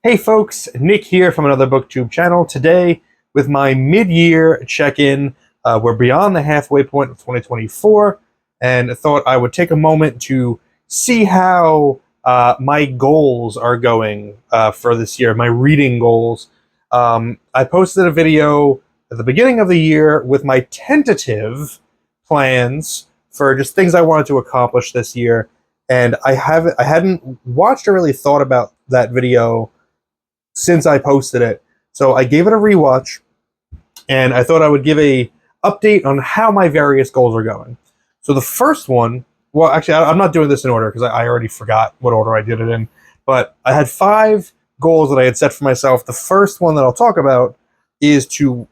Hey folks, Nick here from Another BookTube channel. Today, with my mid-year check-in, we're beyond the halfway point of 2024, and I thought I would take a moment to see how my goals are going for this year, my reading goals. I posted a video at the beginning of the year with my tentative plans for just things I wanted to accomplish this year, and I hadn't watched or really thought about that video since I posted it. So I gave it a rewatch, and I thought I would give a update on how my various goals are going. So the first one, well, actually, I'm not doing this in order because I already forgot what order I did it in. But I had 5 goals that I had set for myself. The first one that I'll talk about is to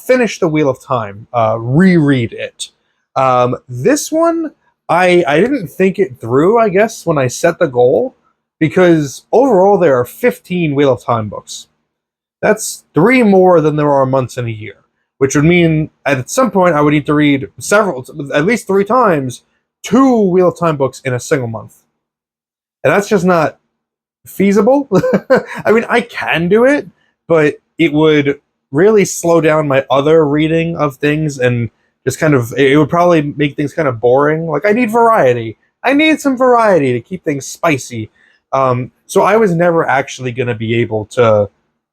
finish The Wheel of Time, reread it. This one, I didn't think it through, I guess, when I set the goal, because overall there are 15 Wheel of Time books. That's 3 more than there are months in a year, which would mean at some point I would need to read at least 3 times, 2 Wheel of Time books in a single month. And that's just not feasible. I mean, I can do it, but it would really slow down my other reading of things, and just it would probably make things kind of boring. Like, I need variety. I need some variety to keep things spicy. So I was never actually going to be able to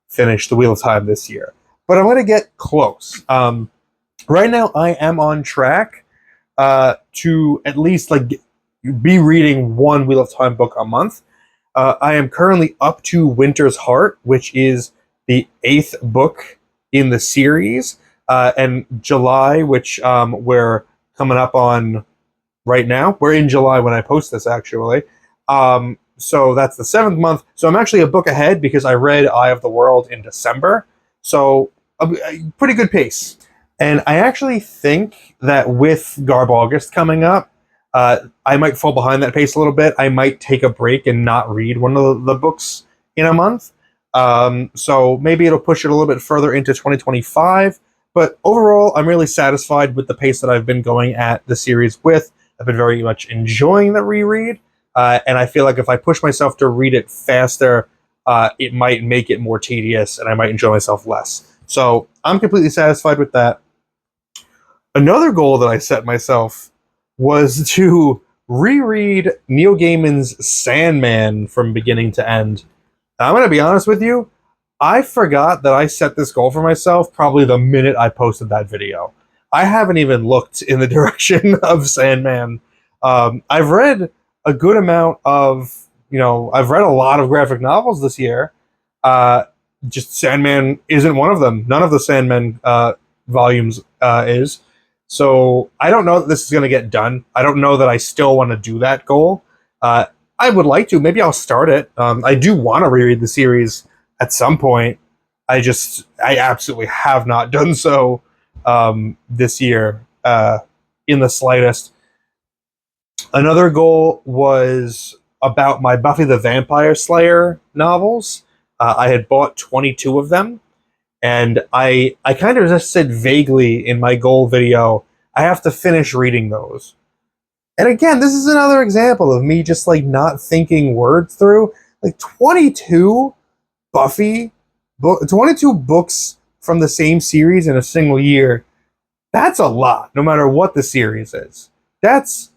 finish The Wheel of Time this year, but I'm going to get close. Right now, I am on track to at least be reading 1 Wheel of Time book a month. I am currently up to Winter's Heart, which is the 8th book in the series, and July, which we're coming up on right now. We're in July when I post this, actually. So that's the 7th month. So I'm actually a book ahead because I read Eye of the World in December. So a pretty good pace. And I actually think that with Garb August coming up, I might fall behind that pace a little bit. I might take a break and not read one of the books in a month. So maybe it'll push it a little bit further into 2025. But overall, I'm really satisfied with the pace that I've been going at the series with. I've been very much enjoying the reread. And I feel like if I push myself to read it faster, it might make it more tedious, and I might enjoy myself less. So I'm completely satisfied with that. Another goal that I set myself was to reread Neil Gaiman's Sandman from beginning to end. And I'm going to be honest with you, I forgot that I set this goal for myself probably the minute I posted that video. I haven't even looked in the direction of Sandman. I've read a good amount of, I've read a lot of graphic novels this year. Just Sandman isn't one of them. None of the Sandman volumes is. So I don't know that this is going to get done. I don't know that I still want to do that goal. I would like to. Maybe I'll start it. I do want to reread the series at some point. I absolutely have not done so this year in the slightest. Another goal was about my Buffy the Vampire Slayer novels. I had bought 22 of them, and I kind of just said vaguely in my goal video, I have to finish reading those. And again, this is another example of me just not thinking words through. 22 Buffy, 22 books from the same series in a single year. That's a lot, no matter what the series is. That's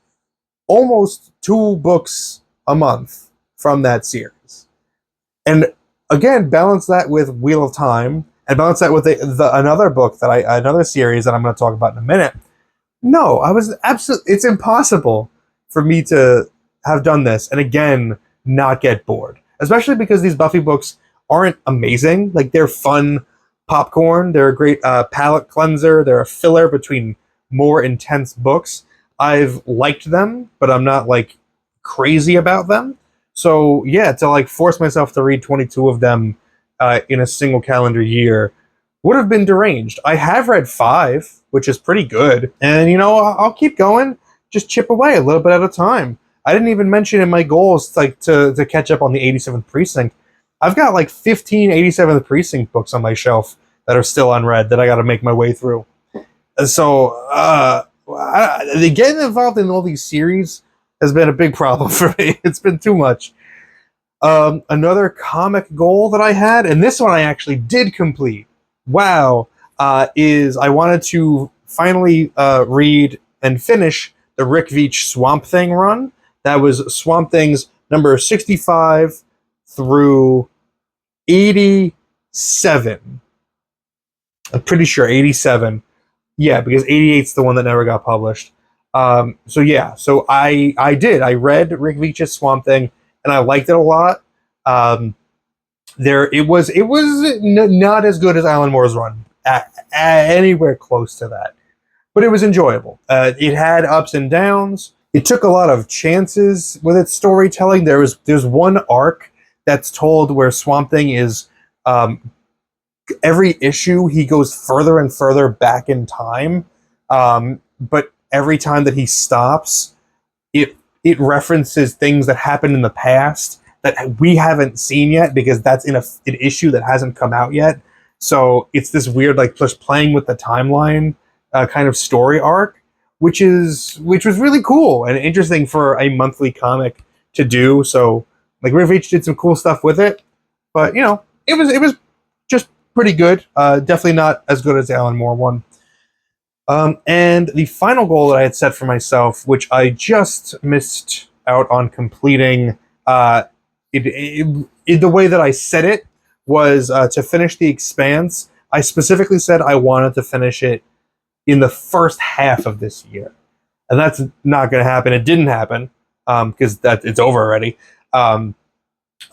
almost 2 books a month from that series. And again, balance that with Wheel of Time, and balance that with another series that I'm going to talk about in a minute. No, it's impossible for me to have done this and again not get bored, especially because these Buffy books aren't amazing. They're fun popcorn. They're a great palate cleanser. They're a filler between more intense books. I've liked them, but I'm not crazy about them. So yeah, to force myself to read 22 of them in a single calendar year would have been deranged. I have read 5, which is pretty good, and I'll keep going, just chip away a little bit at a time. I didn't even mention in my goals to catch up on the 87th Precinct. I've got 15 87th Precinct books on my shelf that are still unread that I got to make my way through. So getting involved in all these series has been a big problem for me. It's been too much. Another comic goal that I had, and this one I actually did complete. Wow, is I wanted to finally read and finish the Rick Veitch Swamp Thing run. That was Swamp Thing's number 65 through 87. I'm pretty sure 87. Yeah, because 88's the one that never got published. So yeah, so I read Rick Veitch's Swamp Thing, and I liked it a lot. It was not as good as Alan Moore's run, anywhere close to that, but it was enjoyable. It had ups and downs. It took a lot of chances with its storytelling. There's one arc that's told where Swamp Thing is, every issue he goes further and further back in time, but every time that he stops, it references things that happened in the past that we haven't seen yet, because that's in an issue that hasn't come out yet. So it's this weird, like, just playing with the timeline kind of story arc, which was really cool and interesting for a monthly comic to do. So like Rick Veitch did some cool stuff with it, but you know, it was just pretty good. Definitely not as good as the Alan Moore one. And the final goal that I had set for myself, which I just missed out on completing, the way that I said it was to finish The Expanse. I specifically said I wanted to finish it in the first half of this year, and that's not going to happen. It didn't happen because it's over already. I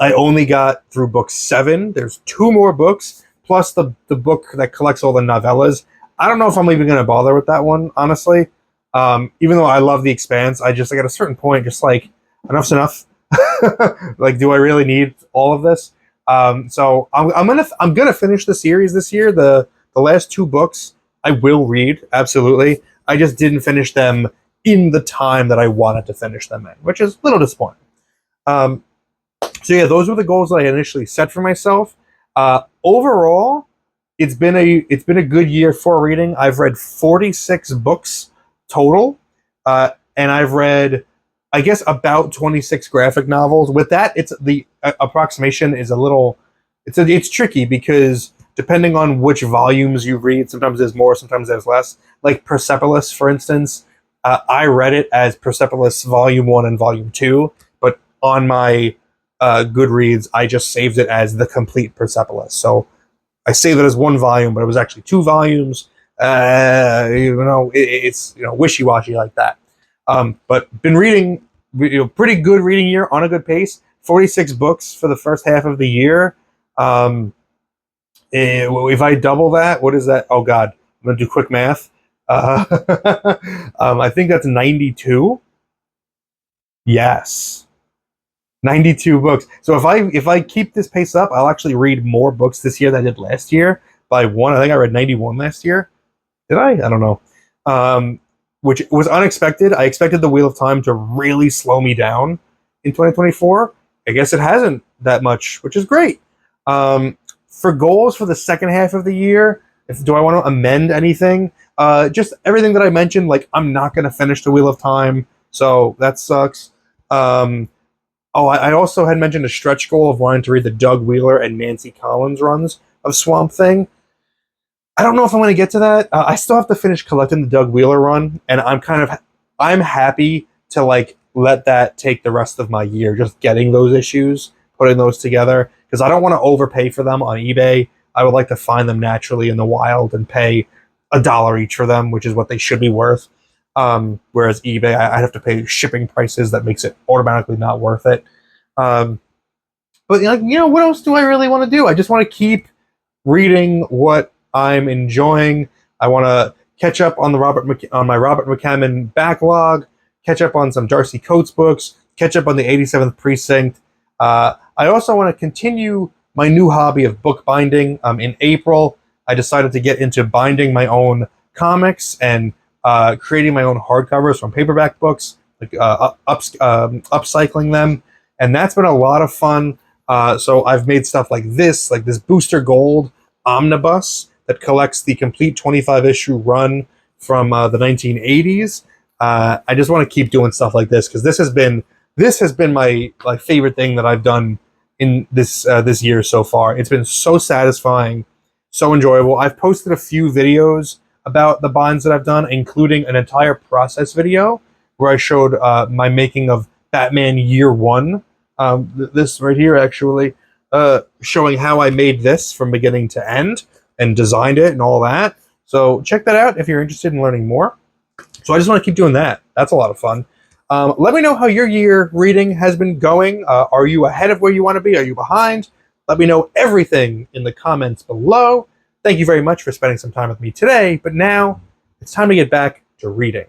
only got through book 7. There's 2 more books plus the book that collects all the novellas. I don't know if I'm even going to bother with that one, honestly. Even though I love The Expanse, I at a certain point, just like, enough's enough. Like, do I really need all of this? So I'm gonna finish the series this year. The last 2 books I will read, absolutely. I just didn't finish them in the time that I wanted to finish them in, which is a little disappointing. So yeah, those were the goals that I initially set for myself. Overall, it's been a good year for reading. I've read 46 books total, and I've read, I guess, about 26 graphic novels. With that, it's the approximation is a little, it's tricky because depending on which volumes you read, sometimes there's more, sometimes there's less. Like Persepolis, for instance, I read it as Persepolis Volume 1 and Volume 2, but on my Goodreads, I just saved it as the complete Persepolis. So I saved it as 1 volume, but it was actually 2 volumes. It's wishy-washy like that. But been reading, pretty good reading year, on a good pace. 46 books for the first half of the year. If I double that, what is that? Oh God, I'm gonna do quick math. I think that's 92. Yes, 92 books. So if I keep this pace up, I'll actually read more books this year than I did last year by 1. I think I read 91 last year. Did I? I don't know. Which was unexpected. I expected the Wheel of Time to really slow me down in 2024. I guess it hasn't that much, which is great. For goals for the second half of the year, do I want to amend anything? Just everything that I mentioned. Like, I'm not going to finish the Wheel of Time, so that sucks. I also had mentioned a stretch goal of wanting to read the Doug Wheeler and Nancy Collins runs of Swamp Thing. I don't know if I'm going to get to that. I still have to finish collecting the Doug Wheeler run, and I'm happy to like let that take the rest of my year, just getting those issues, putting those together, because I don't want to overpay for them on eBay. I would like to find them naturally in the wild and pay $1 each for them, which is what they should be worth. Whereas eBay, I'd have to pay shipping prices that makes it automatically not worth it. But what else do I really want to do? I just want to keep reading what I'm enjoying. I want to catch up on my Robert McCammon backlog, catch up on some Darcy Coates books, catch up on the 87th Precinct. I also want to continue my new hobby of bookbinding. In April, I decided to get into binding my own comics and creating my own hardcovers from paperback books, like upcycling them, and that's been a lot of fun. So I've made stuff like this Booster Gold omnibus that collects the complete 25-issue run from the 1980s. I just want to keep doing stuff like this because this has been my favorite thing that I've done in this year so far. It's been so satisfying, so enjoyable. I've posted a few videos about the binds that I've done, including an entire process video where I showed my making of Batman Year One. This right here, actually, showing how I made this from beginning to end and designed it and all that. So check that out if you're interested in learning more. So I just want to keep doing that. That's a lot of fun. Let me know how your year reading has been going. Are you ahead of where you want to be? Are you behind? Let me know everything in the comments below. Thank you very much for spending some time with me today. But now it's time to get back to reading.